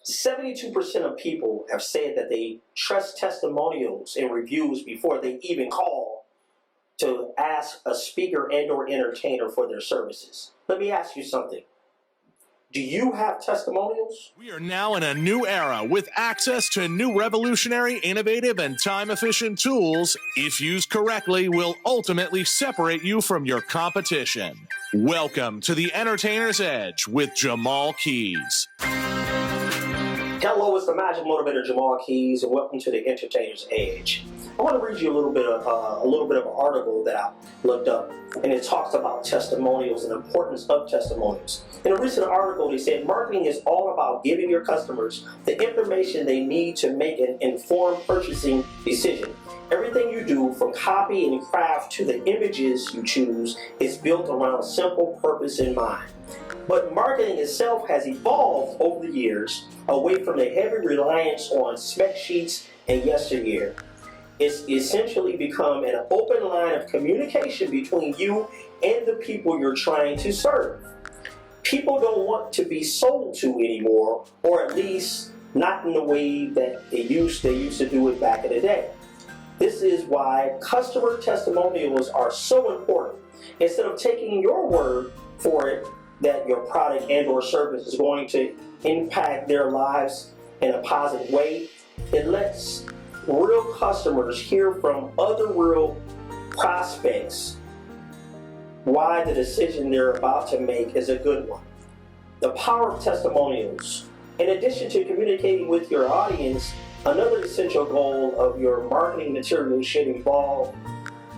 72% of people have said that they trust testimonials and reviews before they even call to ask a speaker and or entertainer for their services. Let me ask you something. Do you have testimonials? We are now in a new era with access to new revolutionary, innovative, and time-efficient tools. If used correctly, will ultimately separate you from your competition. Welcome to the Entertainer's Edge with Jamal Keys. Hello, it's the Magic Motivator Jamal Keys, and welcome to the Entertainer's Edge. I want to read you a little bit of an article that I looked up, and it talks about testimonials and the importance of testimonials. In a recent article, they said marketing is all about giving your customers the information they need to make an informed purchasing decision. Everything you do, from copy and craft to the images you choose, is built around a simple purpose in mind. But marketing itself has evolved over the years away from the heavy reliance on spec sheets and yesteryear. It's essentially become an open line of communication between you and the people you're trying to serve. People don't want to be sold to anymore, or at least not in the way that they used to do it back in the day. This is why customer testimonials are so important. Instead of taking your word for it that your product and or service is going to impact their lives in a positive way, it lets real customers hear from other real prospects why the decision they're about to make is a good one. The power of testimonials. In addition to communicating with your audience, another essential goal of your marketing material should involve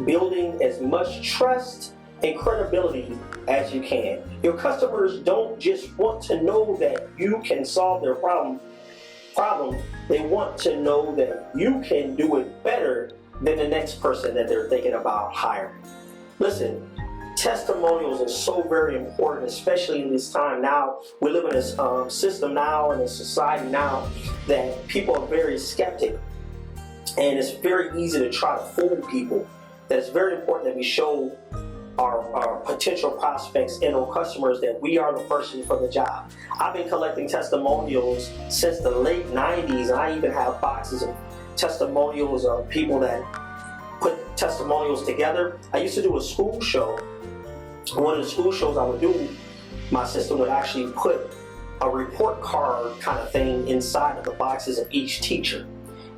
building as much trust and credibility as you can. Your customers don't just want to know that you can solve their problem. They want to know that you can do it better than the next person that they're thinking about hiring. Listen, testimonials are so very important, especially in this time now. We live in a system now, in a society now, that people are very skeptic, and it's very easy to try to fool people. That it's very important that we show our potential prospects and our customers that we are the person for the job. I've been collecting testimonials since the late 90s, and I even have boxes of testimonials of people that put testimonials together. I used to do a school show. One of the school shows I would do, my sister would actually put a report card kind of thing inside of the boxes of each teacher.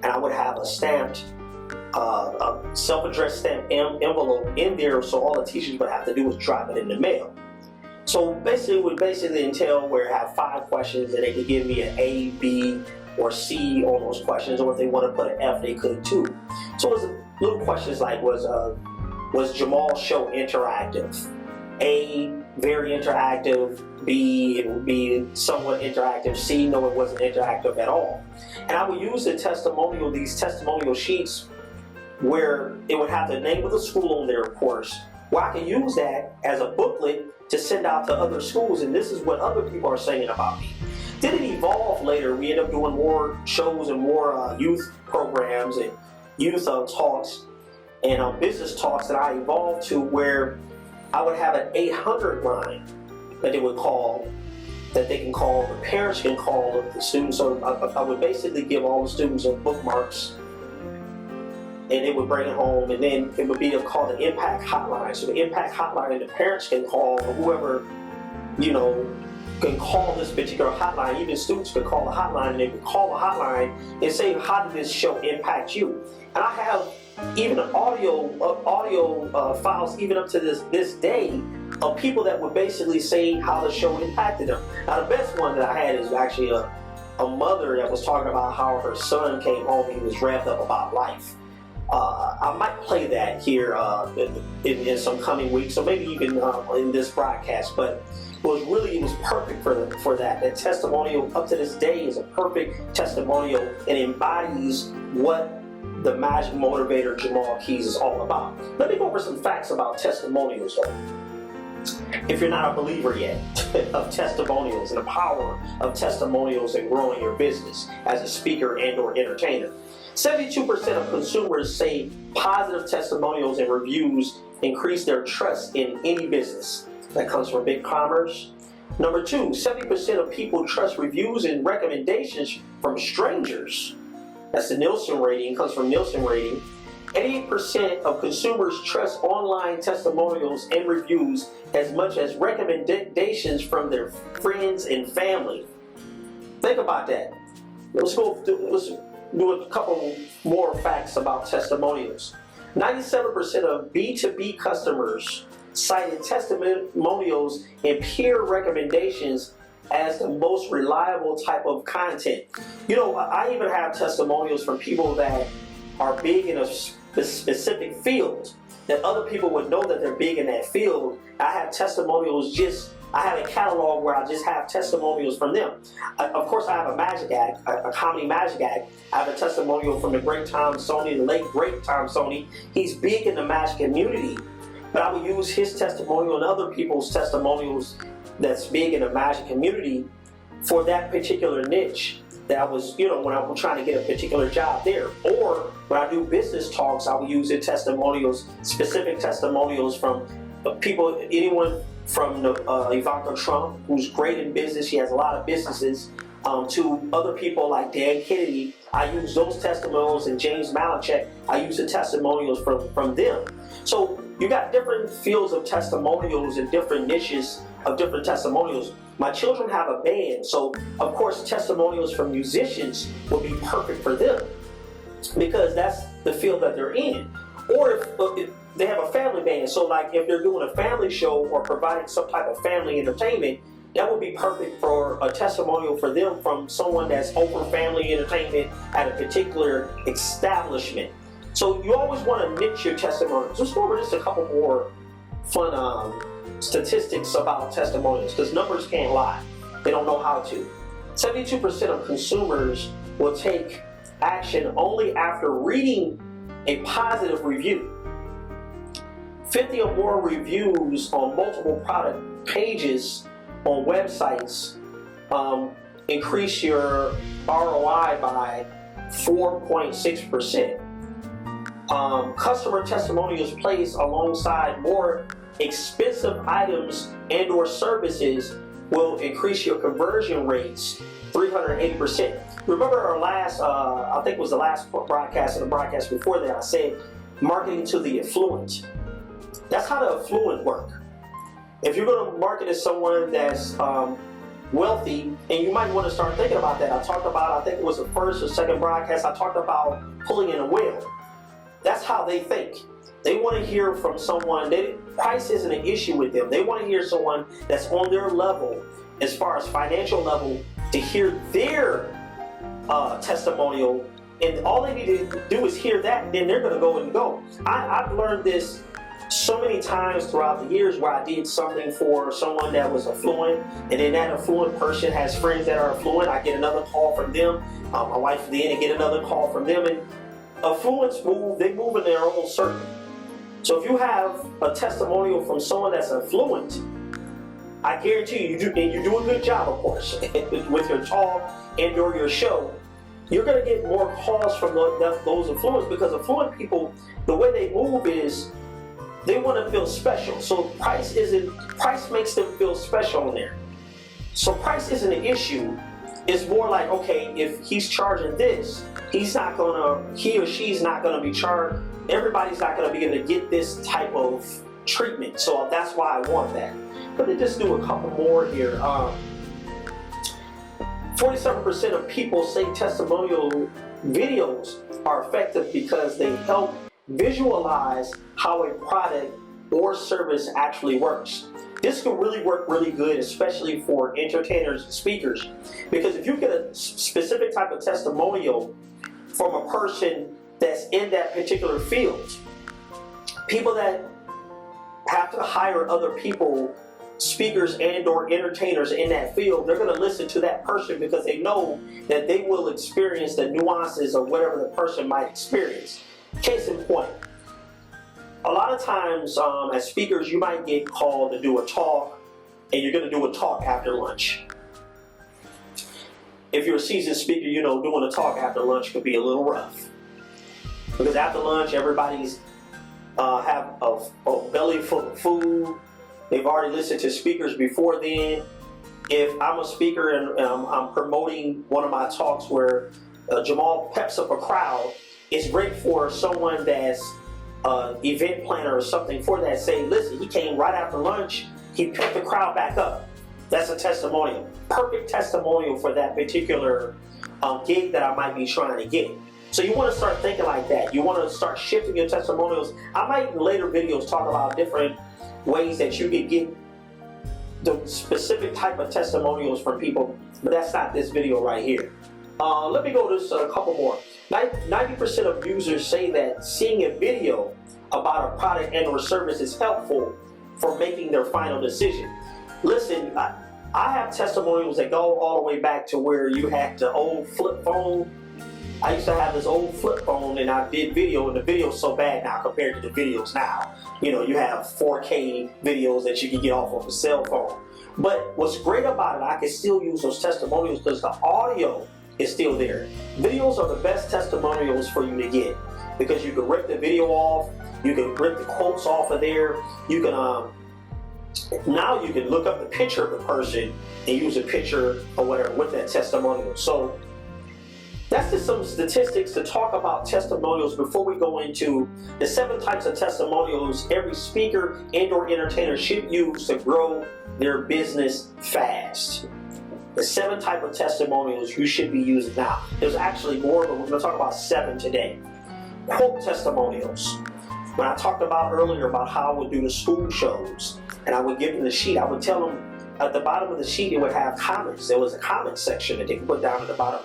And I would have a stamped, a self-addressed stamped envelope in there, so all the teachers would have to do was drop it in the mail. So basically, it would entail where I have 5 questions, and they could give me an A, B, or C on those questions, or if they want to put an F, they could too. So it was little questions like, was Jamal's show interactive? A, very interactive. B, it would be somewhat interactive. C, no, it wasn't interactive at all. And I would use these testimonial sheets where it would have the name of the school on there, of course, where I can use that as a booklet to send out to other schools, and this is what other people are saying about me. Then it evolved later. We ended up doing more shows and more youth programs and youth talks and business talks that I evolved to, where I would have an 800 line that they would call, that they can call, the parents can call the students. So I would basically give all the students bookmarks, and they would bring it home, and then it would be called the Impact Hotline. So the Impact Hotline, and the parents can call, or whoever, can call this particular hotline. Even students could call the hotline, and they would call the hotline and say, how did this show impact you? And I have even audio files even up to this day of people that would basically say how the show impacted them. Now, the best one that I had is actually a mother that was talking about how her son came home and he was revved up about life. I might play that here in some coming weeks, so maybe even in this broadcast. But it was perfect for that. That testimonial up to this day is a perfect testimonial and embodies what the Magic Motivator Jamal Keys is all about. Let me go over some facts about testimonials, though. If you're not a believer yet of testimonials and the power of testimonials in growing your business as a speaker and or entertainer. 72% of consumers say positive testimonials and reviews increase their trust in any business. That comes from big commerce. Number two, 70% of people trust reviews and recommendations from strangers. That's the Nielsen rating, comes from Nielsen rating. 88% of consumers trust online testimonials and reviews as much as recommendations from their friends and family. Think about that. Let's do a couple more facts about testimonials. 97% of B2B customers cited testimonials and peer recommendations as the most reliable type of content. You know, I even have testimonials from people that are big in a specific field, that other people would know that they're big in that field. I have testimonials I have a catalog where I just have testimonials from them. Of course, I have a magic act, a comedy magic act. I have a testimonial from the great Tom Sony, the late great Tom Sony. He's big in the magic community, but I will use his testimonial and other people's testimonials that's big in the magic community for that particular niche that I was, when I'm trying to get a particular job there. Or when I do business talks, I will use the testimonials, specific testimonials from people, anyone from Ivanka Trump, who's great in business. She has a lot of businesses, to other people like Dan Kennedy. I use those testimonials, and James Malinchak, I use the testimonials from them. So you got different fields of testimonials and different niches of different testimonials. My children have a band, so of course testimonials from musicians would be perfect for them because that's the field that they're in. Or if they have a family band, so like if they're doing a family show or providing some type of family entertainment, that would be perfect for a testimonial for them from someone that's over family entertainment at a particular establishment. So you always want to niche your testimonials. Let's go over just a couple more fun statistics about testimonials, because numbers can't lie. They don't know how to. 72% of consumers will take action only after reading a positive review. 50 or more reviews on multiple product pages on websites increase your ROI by 4.6%. Customer testimonials placed alongside more expensive items and or services will increase your conversion rates 380%. Remember our last, I think it was the last broadcast and the broadcast before that, I said marketing to the affluent. That's how the affluent work. If you're going to market to someone that's wealthy, and you might want to start thinking about that. I talked about, I think it was the first or second broadcast, I talked about pulling in a whale. That's how they think. They want to hear from someone, price isn't an issue with them. They want to hear someone that's on their level, as far as financial level, to hear their testimonial. And all they need to do is hear that, and then they're going to go and go. I've learned this so many times throughout the years where I did something for someone that was affluent, and then that affluent person has friends that are affluent. I get another call from them. My wife then get another call from them, and affluents move in their own circle. So if you have a testimonial from someone that's affluent, I guarantee you do a good job, of course, with your talk and or your show. You're going to get more calls from those affluents, because affluent people, the way they move is they want to feel special. So price makes them feel special in there. So price isn't an issue. It's more like, okay, if he's charging this, he or she's not gonna be charged. Everybody's not gonna be able to get this type of treatment. So that's why I want that. But let's just do a couple more here. 47% of people say testimonial videos are effective because they help visualize how a product or service actually works. This can really work really good, especially for entertainers and speakers, because if you get a specific type of testimonial from a person that's in that particular field, people that have to hire other people, speakers and or entertainers in that field, they're going to listen to that person because they know that they will experience the nuances of whatever the person might experience. Case in point, a lot of times as speakers, you might get called to do a talk, and you're going to do a talk after lunch. If you're a seasoned speaker, you know doing a talk after lunch could be a little rough, because after lunch, everybody's have a belly full of food. They've already listened to speakers before then, if I'm a speaker and I'm promoting one of my talks where Jamal peps up a crowd, it's great for someone that's an event planner or something for that. Say, listen, he came right after lunch, he picked the crowd back up. That's a testimonial. Perfect testimonial for that particular gig that I might be trying to get. So you want to start thinking like that. You want to start shifting your testimonials. I might in later videos talk about different ways that you can get the specific type of testimonials from people, but that's not this video right here. Let me go to a couple more. 90% of users say that seeing a video about a product and or service is helpful for making their final decision. Listen, I have testimonials that go all the way back to where you had the old flip phone. I used to have this old flip phone and I did video, and the video's so bad now compared to the videos now. You know, you have 4K videos that you can get off of a cell phone. But what's great about it, I can still use those testimonials because the audio is still there. Videos are the best testimonials for you to get because you can rip the video off, you can rip the quotes off of there, you can now you can look up the picture of the person and use a picture or whatever with that testimonial. So that's just some statistics to talk about testimonials before we go into the 7 types of testimonials every speaker and or entertainer should use to grow their business fast. The 7 types of testimonials you should be using now. There's actually more, but we're going to talk about 7 today. Quote testimonials. When I talked about earlier about how I would do the school shows and I would give them the sheet, I would tell them at the bottom of the sheet it would have comments. There was a comment section that they could put down at the bottom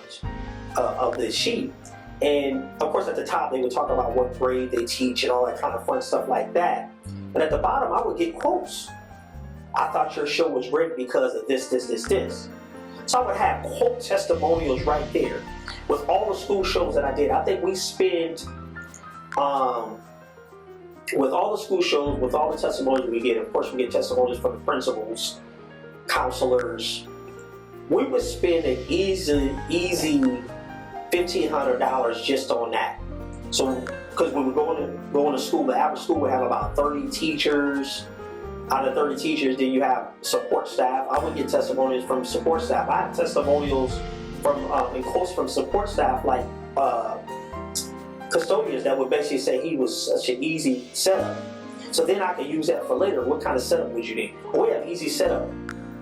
of the sheet, and of course at the top they would talk about what grade they teach and all that kind of fun stuff like that. And at the bottom I would get quotes. I thought your show was great because of this. So I would have quote testimonials right there with all the school shows that I did. I think we spent with all the school shows, with all the testimonials we get, of course we get testimonials from the principals, counselors. We would spend an easy $1,500 just on that. So, because we were going to school, the average school would have about 30 teachers. Out of 30 teachers, then you have support staff. I would get testimonials from support staff. I have testimonials from and quotes from support staff, like custodians that would basically say he was such an easy setup. So then I could use that for later. What kind of setup would you need? Well, we have easy setup.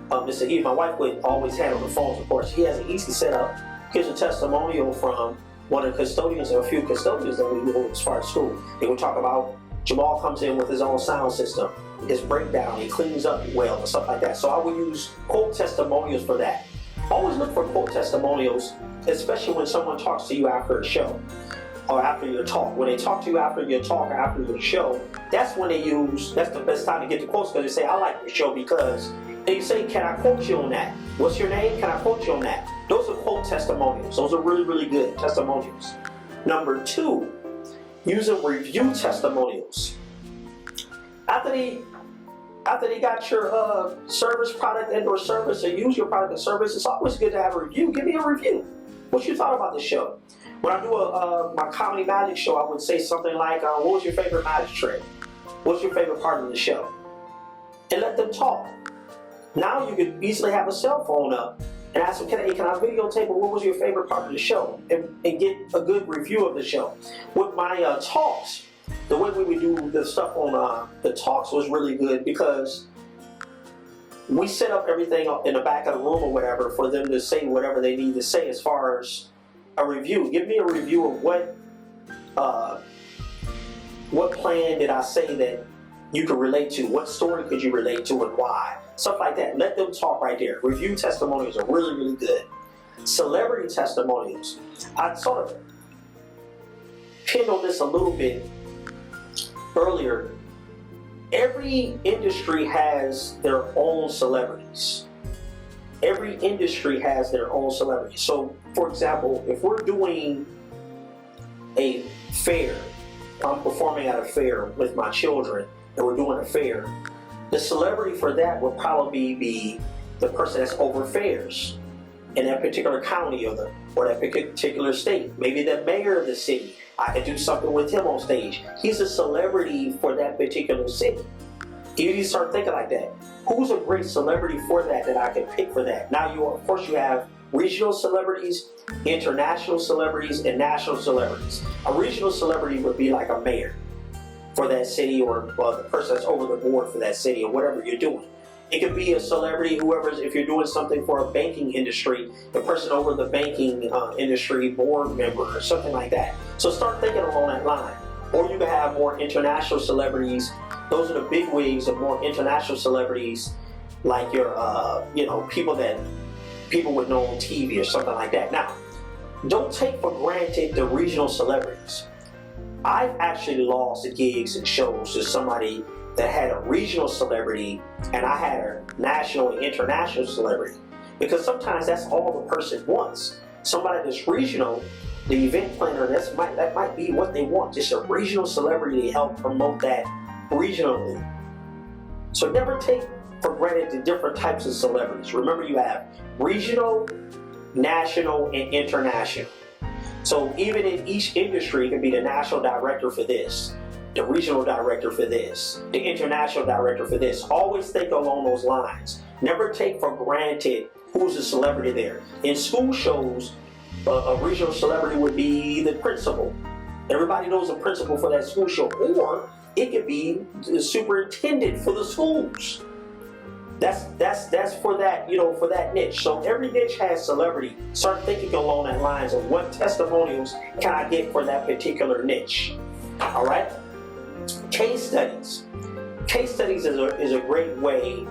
My wife would always handle the phones, of course. He has an easy setup. Here's a testimonial from one of the custodians, or a few custodians that we know as far as school. They would talk about Jamal comes in with his own sound system, his breakdown, he cleans up well, and stuff like that. So I would use quote testimonials for that. Always look for quote testimonials, especially when someone talks to you after a show or after your talk. When they talk to you after your talk or after your show, that's when that's the best time to get the quotes, because they say, I like your show because, and you say, can I quote you on that? What's your name? Can I quote you on that? Those are quote testimonials. Those are really, really good testimonials. Number 2, using review testimonials. After they got your service, product, and or service, or use your product and service, it's always good to have a review. Give me a review. What you thought about the show? When I do my comedy magic show, I would say something like, what was your favorite magic trick? What's your favorite part of the show? And let them talk. Now you could easily have a cell phone up and ask them, can I videotape what was your favorite part of the show? And get a good review of the show. With my talks, the way we would do the stuff on the talks was really good because we set up everything in the back of the room or whatever for them to say whatever they need to say as far as a review. Give me a review of what plan did I say that you could relate to? What story could you relate to and why? Stuff like that. Let them talk right there. Review testimonials are really, really good. Celebrity testimonials. I sort of pinned on this a little bit earlier. Every industry has their own celebrities. Every industry has their own celebrities. So, for example, if we're doing a fair, I'm performing at a fair with my children, and we're doing a fair, the celebrity for that would probably be the person that's over fairs in that particular county or that particular state. Maybe the mayor of the city. I could do something with him on stage. He's a celebrity for that particular city. You need to start thinking like that. Who's a great celebrity for that I can pick for that? Now, of course, you have regional celebrities, international celebrities, and national celebrities. A regional celebrity would be like a mayor for that city, or the person that's over the board for that city, or whatever you're doing. It could be a celebrity, if you're doing something for a banking industry, the person over the banking industry board member or something like that. So start thinking along that line. Or you could have more international celebrities. Those are the big wigs of more international celebrities, like your, people would know on TV or something like that. Now, don't take for granted the regional celebrities. I've actually lost gigs and shows to somebody that had a regional celebrity, and I had a national and international celebrity. Because sometimes that's all the person wants. Somebody that's regional, the event planner, that might be what they want, just a regional celebrity to help promote that regionally. So never take for granted the different types of celebrities. Remember, you have regional, national, and international. So even in each industry, it can be the national director for this, the regional director for this, the international director for this. Always think along those lines. Never take for granted who's a celebrity there. In school shows, a regional celebrity would be the principal. Everybody knows the principal for that school show. Or it could be the superintendent for the schools. That's for that, for that niche. So every niche has celebrity. Start thinking along that lines of what testimonials can I get for that particular niche. All right? Case studies. Case studies is a great way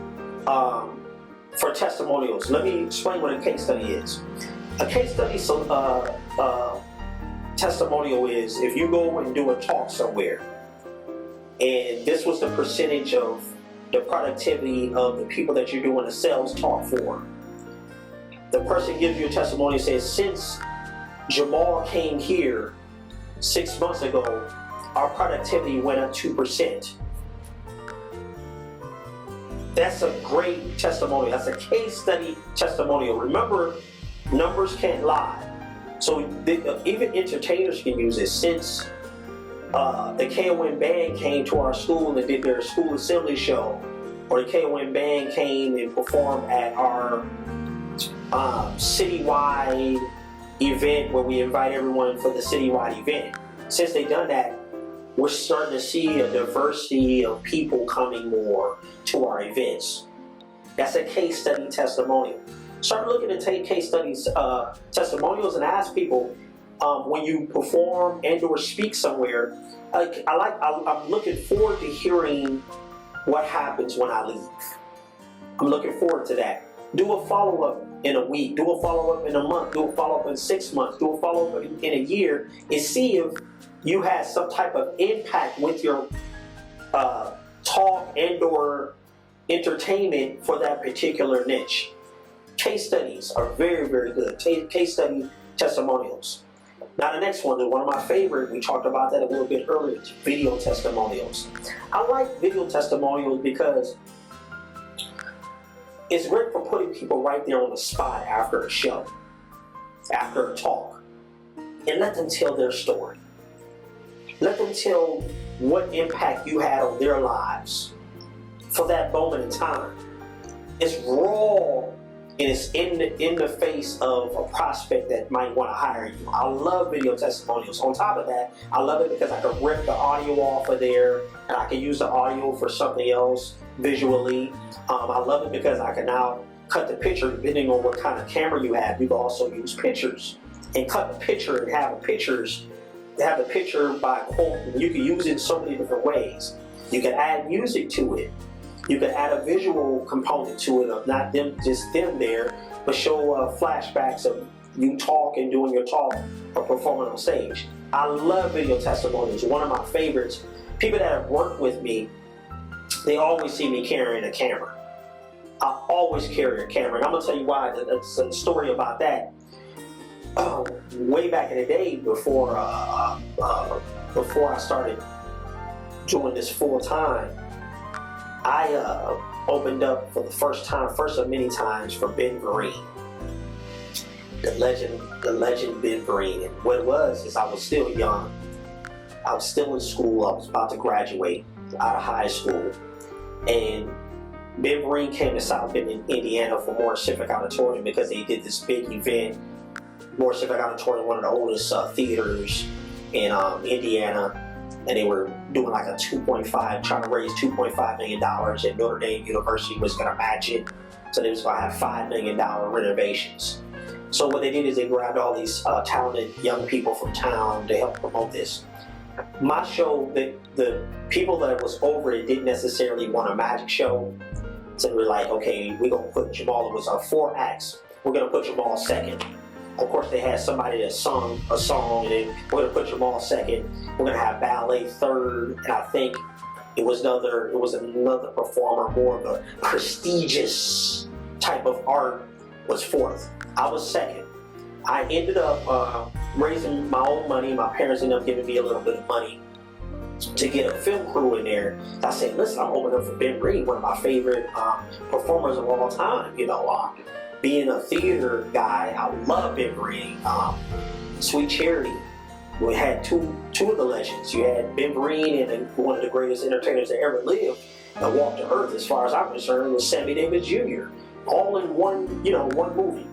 for testimonials. Let me explain what a case study is. A case study testimonial is if you go and do a talk somewhere, and this was the percentage of the productivity of the people that you're doing a sales talk for. The person gives you a testimony and says, since Jamal came here 6 months ago, our productivity went up 2%. That's a great testimonial. That's a case study testimonial. Remember, numbers can't lie. So even entertainers can use it. Since the KON band came to our school and did their school assembly show, or the KON band came and performed at our citywide event where we invite everyone for the citywide event. Since they've done that, we're starting to see a diversity of people coming more to our events. That's a case study testimonial. Start looking to take case studies, testimonials, and ask people when you perform and or speak somewhere. I'm looking forward to hearing what happens when I leave. I'm looking forward to that. Do a follow-up in a week. Do a follow-up in a month. Do a follow-up in 6 months. Do a follow-up in a year, and see if you had some type of impact with your talk and or entertainment for that particular niche. Case studies are very, very good. Case study testimonials. Now the next one is one of my favorite. We talked about that a little bit earlier. Video testimonials. I like video testimonials because it's great for putting people right there on the spot after a show, after a talk, and let them tell their story. Let them tell what impact you had on their lives for that moment in time. It's raw, and it's in the face of a prospect that might want to hire you. I love video testimonials. On top of that, I love it because I can rip the audio off of there, and I can use the audio for something else visually. I love it because I can now cut the picture depending on what kind of camera you have. You can also use pictures and cut the picture and have the picture by quote. You can use it in so many different ways. You can add music to it. You can add a visual component to it of not just them there, but show flashbacks of you talking, doing your talk, or performing on stage. I love video testimonials. One of my favorites. People that have worked with me, they always see me carrying a camera. I always carry a camera, and I'm gonna tell you why. That's a story about that. Way back in the day, before I started doing this full time, I opened up for the first of many times for Ben Vereen, the legend Ben Vereen. And what it was is I was still young. I was still in school. I was about to graduate out of high school, And Ben Vereen came to South Bend in Indiana for Morris Civic Auditorium because they did this big event. Morris Civic Auditorium, one of the oldest theaters in Indiana, and they were doing like trying to raise $2.5 million, and Notre Dame University was going to match it. So they was going to have $5 million renovations. So what they did is they grabbed all these talented young people from town to help promote this. My show, the people that was over it didn't necessarily want a magic show. So they were like, okay, we're going to put Jamal, it was 4 acts. We're going to put Jamal second. Of course, they had somebody that sung a song, and then we're going to put Jamal second. We're going to have ballet third, and I think it was another performer, more of a prestigious type of art, was fourth. I was second. I ended up raising my own money. My parents ended up giving me a little bit of money to get a film crew in there. I said, listen, I'm opening up for Ben Vereen, one of my favorite performers of all time. You know, being a theater guy, I love Ben Vereen. Sweet Charity, we had two of the legends. You had Ben Vereen and one of the greatest entertainers that ever lived that walked the earth, as far as I'm concerned, was Sammy Davis Jr. All in one movie.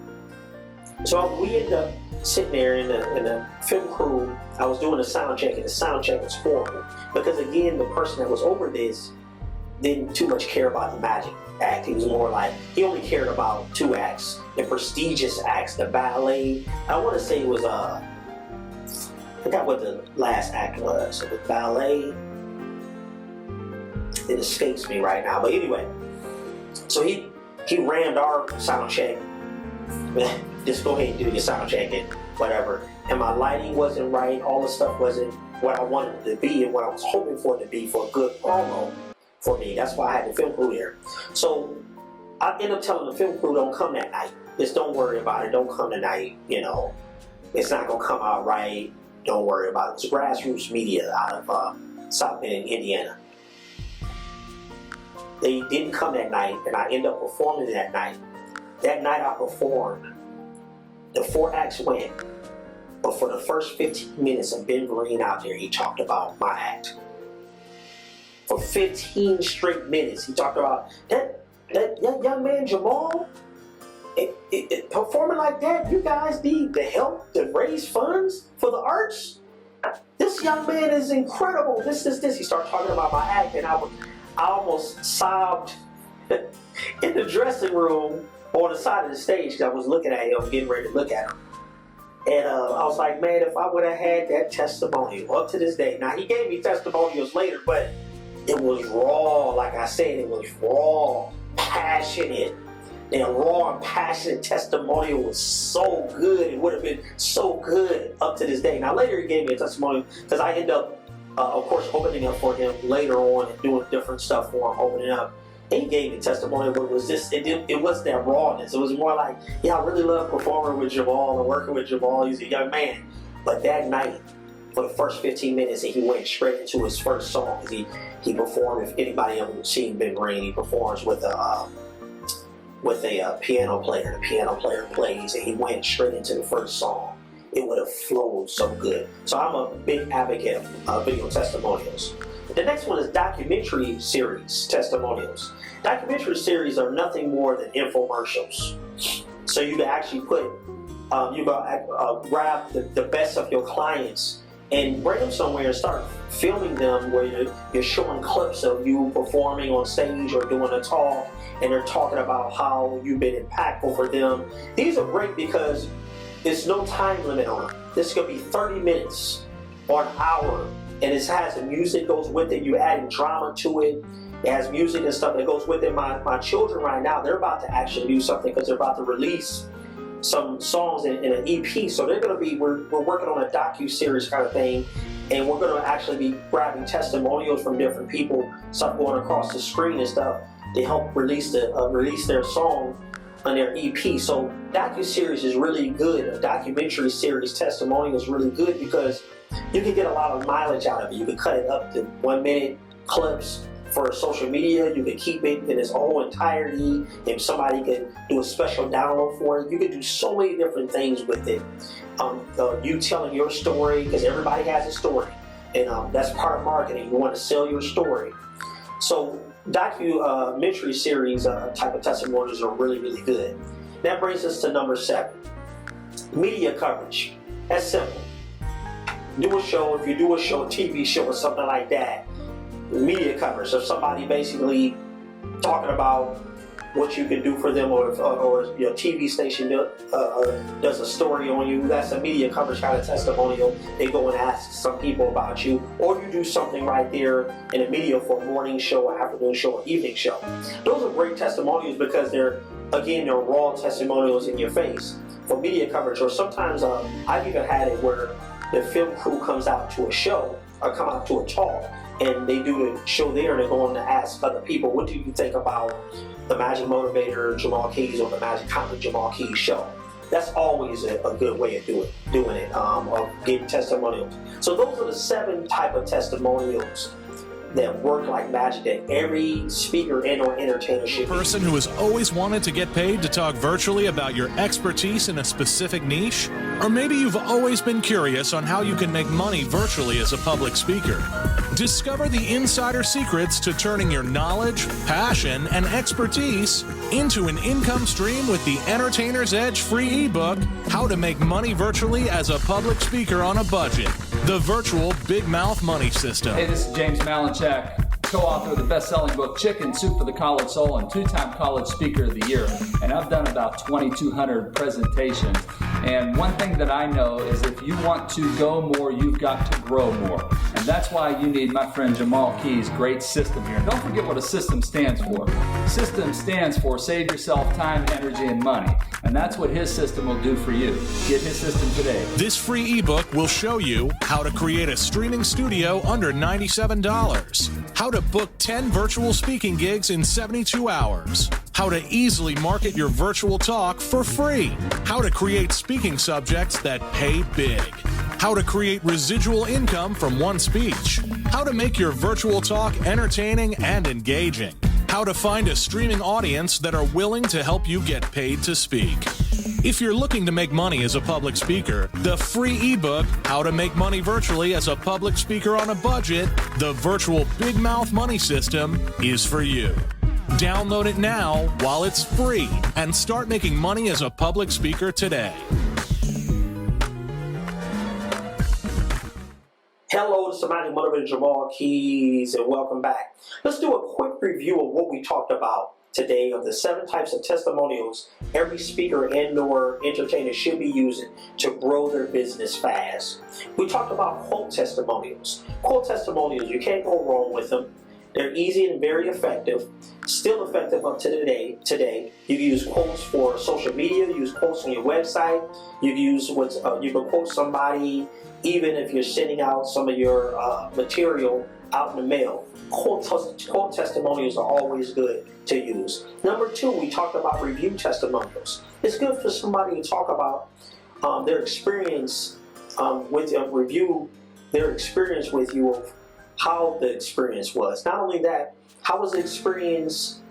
So we ended up sitting there in the film crew. I was doing a sound check, and the sound check was horrible because, again, the person that was over this didn't too much care about the magic act. He was more like, he only cared about 2 acts, the prestigious acts, the ballet. I want to say it was I forgot what the last act was. It was ballet. It escapes me right now, but anyway. So he rammed our sound check. Just go ahead and do your sound check and whatever. And my lighting wasn't right. All the stuff wasn't what I wanted it to be and what I was hoping for it to be for a good promo for me. That's why I had the film crew there. So I ended up telling the film crew, don't come that night. Just don't worry about it. Don't come tonight. You know, it's not going to come out right. Don't worry about it. It's grassroots media out of South Bend, Indiana. They didn't come that night, and I ended up performing that night. That night I performed. The 4 acts went, but for the first 15 minutes of Ben Vereen out there, he talked about my act. For 15 straight minutes, he talked about that young man Jamal. Performing like that, you guys need the help to raise funds for the arts. This young man is incredible. This. He started talking about my act, and I almost sobbed in the dressing room on the side of the stage because I was looking at him, getting ready to look at him. And I was like, man, if I would have had that testimonial up to this day. Now, he gave me testimonials later, but it was raw. Like I said, it was raw, passionate. And a raw and passionate testimonial was so good. It would have been so good up to this day. Now, later he gave me a testimonial because I ended up, of course, opening up for him later on and doing different stuff for him, opening up. He gave me testimony, but it was just, it wasn't that rawness. It was more like, yeah, I really love performing with Jamal and working with Jamal. He's a young man. But that night, for the first 15 minutes, he went straight into his first song. He performed, if anybody ever seen Ben Vereen, he performs with a piano player. The piano player plays, and he went straight into the first song. It would have flowed so good. So I'm a big advocate of video testimonials. The next one is documentary series testimonials. Documentary series are nothing more than infomercials. So you can actually grab the best of your clients and bring them somewhere and start filming them where you're showing clips of you performing on stage or doing a talk, and they're talking about how you've been impactful for them. These are great because there's no time limit on them. This could be 30 minutes or an hour. And it has the music goes with it. You're adding drama to it. It has music and stuff that goes with it. My children right now, they're about to actually do something because they're about to release some songs in an EP. So they're going to be, we're working on a docu-series kind of thing. And we're going to actually be grabbing testimonials from different people, stuff going across the screen and stuff to help release their song on their EP. So docu-series is really good. A documentary series testimonial is really good because you can get a lot of mileage out of it. You can cut it up to 1-minute clips for social media. You can keep it in its whole entirety. If somebody can do a special download for it, you can do so many different things with it. You telling your story, because everybody has a story, and that's part of marketing. You want to sell your story. So documentary series type of testimonials are really, really good. That brings us to number 7. Media coverage. That's simple. Do a show, if you do a show, a TV show or something like that, media coverage. So somebody basically talking about what you can do for them, or your TV station does a story on you, that's a media coverage kind of testimonial. They go and ask some people about you, or you do something right there in the media for a morning show, or afternoon show, or evening show. Those are great testimonials because they're raw testimonials in your face for media coverage. Or sometimes I've even had it where the film crew comes out to a show or come out to a talk, and they do the show there, and they're going to ask other people, what do you think about the Magic Motivator Jamal Keys or the Magic Comic Jamal Keys show? That's always a good way of doing it, of getting testimonials. So those are the 7 type of testimonials that work like magic that every speaker and or entertainer should be. Person who has always wanted to get paid to talk virtually about your expertise in a specific niche? Or maybe you've always been curious on how you can make money virtually as a public speaker. Discover the insider secrets to turning your knowledge, passion, and expertise into an income stream with the Entertainer's Edge free ebook, How to Make Money Virtually as a Public Speaker on a Budget, the virtual Big Mouth Money System. Hey, this is James Malinchak, co-author of the best-selling book Chicken Soup for the College Soul and 2-time College Speaker of the Year. And I've done about 2,200 presentations. And one thing that I know is if you want to go more, you've got to grow more. And that's why you need my friend Jamal Keys' great system here. And don't forget what a system stands for. System stands for save yourself time, energy, and money. And that's what his system will do for you. Get his system today. This free ebook will show you how to create a streaming studio under $97, how to book 10 virtual speaking gigs in 72 hours, how to easily market your virtual talk for free, how to create speaking subjects that pay big, how to create residual income from one speech, how to make your virtual talk entertaining and engaging, how to find a streaming audience that are willing to help you get paid to speak. If you're looking to make money as a public speaker, the free ebook, How to Make Money Virtually as a Public Speaker on a Budget, the virtual Big Mouth Money System, is for you. Download it now while it's free and start making money as a public speaker today. Hello, this is Magic Motivator Jamal Keys, and welcome back. Let's do a quick review of what we talked about today of the 7 types of testimonials every speaker and or entertainer should be using to grow their business fast. We talked about quote testimonials. Quote testimonials, you can't go wrong with them. They're easy and very effective, still effective up to today. You can use quotes for social media, you use quotes on your website, you can quote somebody even if you're sending out some of your material out in the mail. Quote testimonials are always good to use. Number 2, we talked about review testimonials. It's good for somebody to talk about their experience review their experience with you of how the experience was. Not only that, how was the experience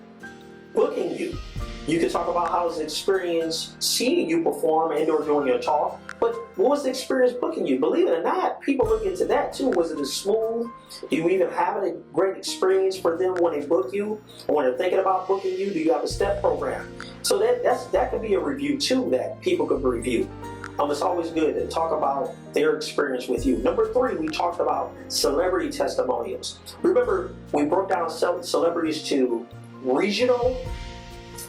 booking you? You can talk about how was the experience seeing you perform and or doing your talk, but what was the experience booking you? Believe it or not, people look into that too. Was it as smooth? Do you even have a great experience for them when they book you? Or when they're thinking about booking you, do you have a step program? So that could be a review too that people could review. It's always good to talk about their experience with you. Number 3, we talked about celebrity testimonials. Remember, we broke down celebrities to regional,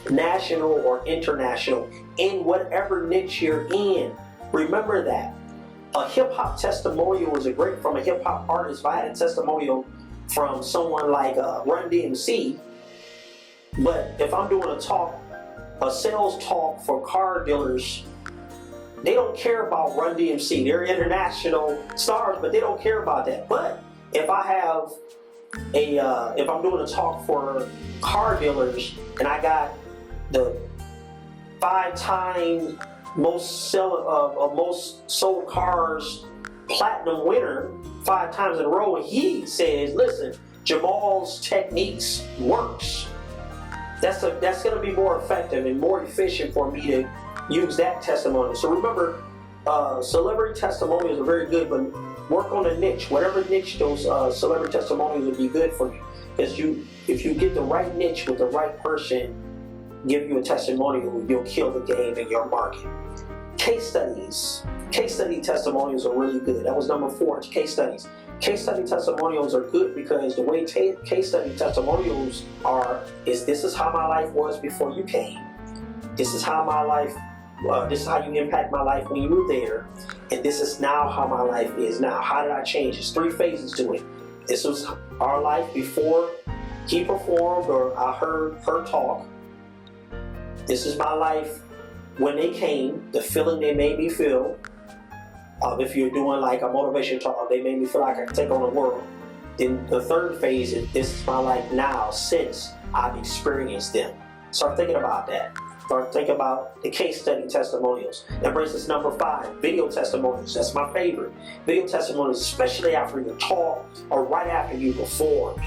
national, or international in whatever niche you're in. Remember that. A hip-hop testimonial is from a hip-hop artist. If I had a testimonial from someone like Run DMC, but if I'm doing a sales talk for car dealers, they don't care about Run DMC. They're international stars, but they don't care about that. But if I have if I'm doing a talk for car dealers and I got the 5-time most sold cars platinum winner 5 times in a row, and he says, listen, Jamal's techniques works. That's going to be more effective and more efficient for me to use that testimony. So remember, celebrity testimonials are very good, but work on a niche. Whatever niche those celebrity testimonials will be good for you. Because if you get the right niche with the right person, give you a testimonial, you'll kill the game in your market. Case studies. Case study testimonials are really good. That was number 4, case studies. Case study testimonials are good because the way case study testimonials is this is how my life was before you came. This is how my life, this is how you impact my life when you were there. And this is now how my life is now. How did I change? There's 3 phases to it. This was our life before he performed or I heard her talk. This is my life when they came, the feeling they made me feel. If you're doing like a motivation talk, they made me feel like I can take on the world. Then the 3rd phase is this is my life now since I've experienced them. Start thinking about that. Start thinking about the case study testimonials. That brings us number 5, video testimonials. That's my favorite. Video testimonials, especially after you talk or right after you perform.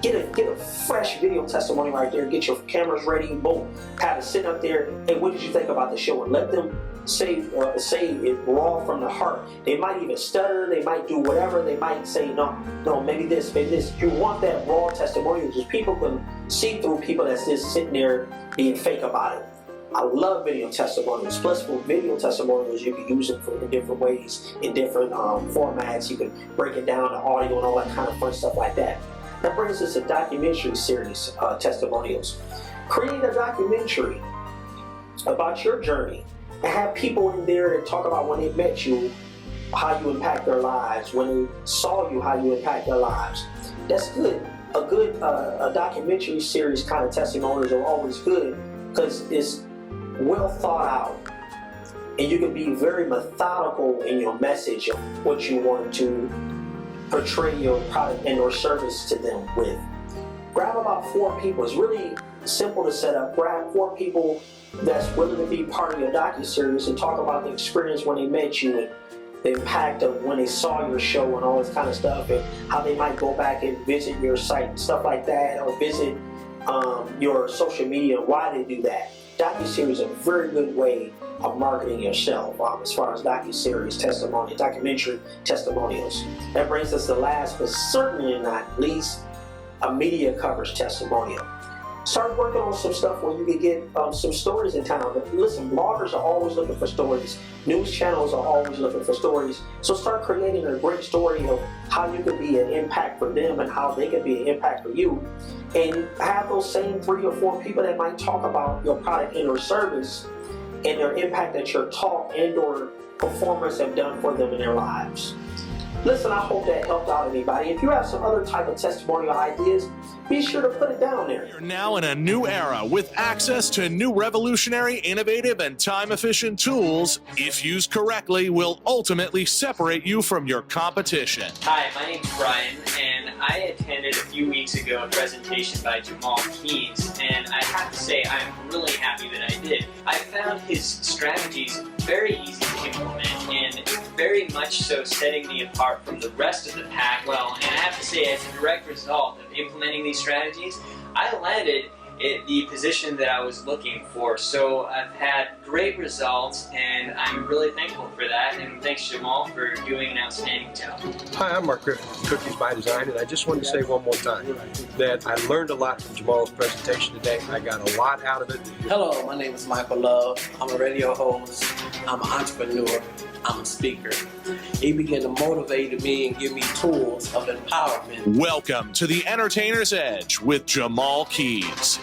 Get a fresh video testimony right there. Get your cameras ready. Boom. Have it sit up there. Hey, what did you think about the show? And let them say it raw from the heart. They might even stutter. They might do whatever. They might say no, maybe this, maybe this. You want that raw testimonial because people can see through people that's just sitting there being fake about it. I love video testimonials. Plus, for video testimonials, you can use it in different ways, in different formats. You can break it down to audio and all that kind of fun stuff like that. That brings us to documentary series testimonials. Create a documentary about your journey and have people in there that talk about when they met you, how you impact their lives, when they saw you, how you impact their lives. That's good. A documentary series kind of testimonials are always good because it's well thought out and you can be very methodical in your message of what you want to portray your product and or service to them with. Grab about 4 people. It's really simple to set up. Grab 4 people that's willing to be part of your docuseries and talk about the experience when they met you and the impact of when they saw your show and all this kind of stuff and how they might go back and visit your site and stuff like that or visit your social media and why they do that. Docuseries is a very good way of marketing yourself as far as docuseries testimonials, documentary testimonials. That brings us to last but certainly not least, a media coverage testimonial. Start working on some stuff where you can get some stories in town. But listen, bloggers are always looking for stories. News channels are always looking for stories. So start creating a great story of how you can be an impact for them and how they can be an impact for you. And have those same 3 or 4 people that might talk about your product and or service and their impact that your talk and or performance have done for them in their lives. Listen, I hope that helped out anybody. If you have some other type of testimonial ideas, be sure to put it down there. You're now in a new era with access to new revolutionary, innovative, and time-efficient tools, if used correctly, will ultimately separate you from your competition. Hi, my name's Brian, and I attended a few weeks ago a presentation by Jamal Keys, and I have to say I'm really happy that I did. I found his strategies very easy to implement and very much so setting me apart from the rest of the pack. Well, and I have to say, as a direct result of implementing these strategies, I landed at the position that I was looking for. So I've had great results, and I'm really thankful for that. And thanks, Jamal, for doing an outstanding job. Hi, I'm Mark Griffin from Cookies by Design, and I just wanted to say one more time that I learned a lot from Jamal's presentation today. I got a lot out of it. Hello, my name is Michael Love. I'm a radio host. I'm an entrepreneur. I'm a speaker. He began to motivate me and give me tools of empowerment. Welcome to the Entertainer's Edge with Jamal Keys.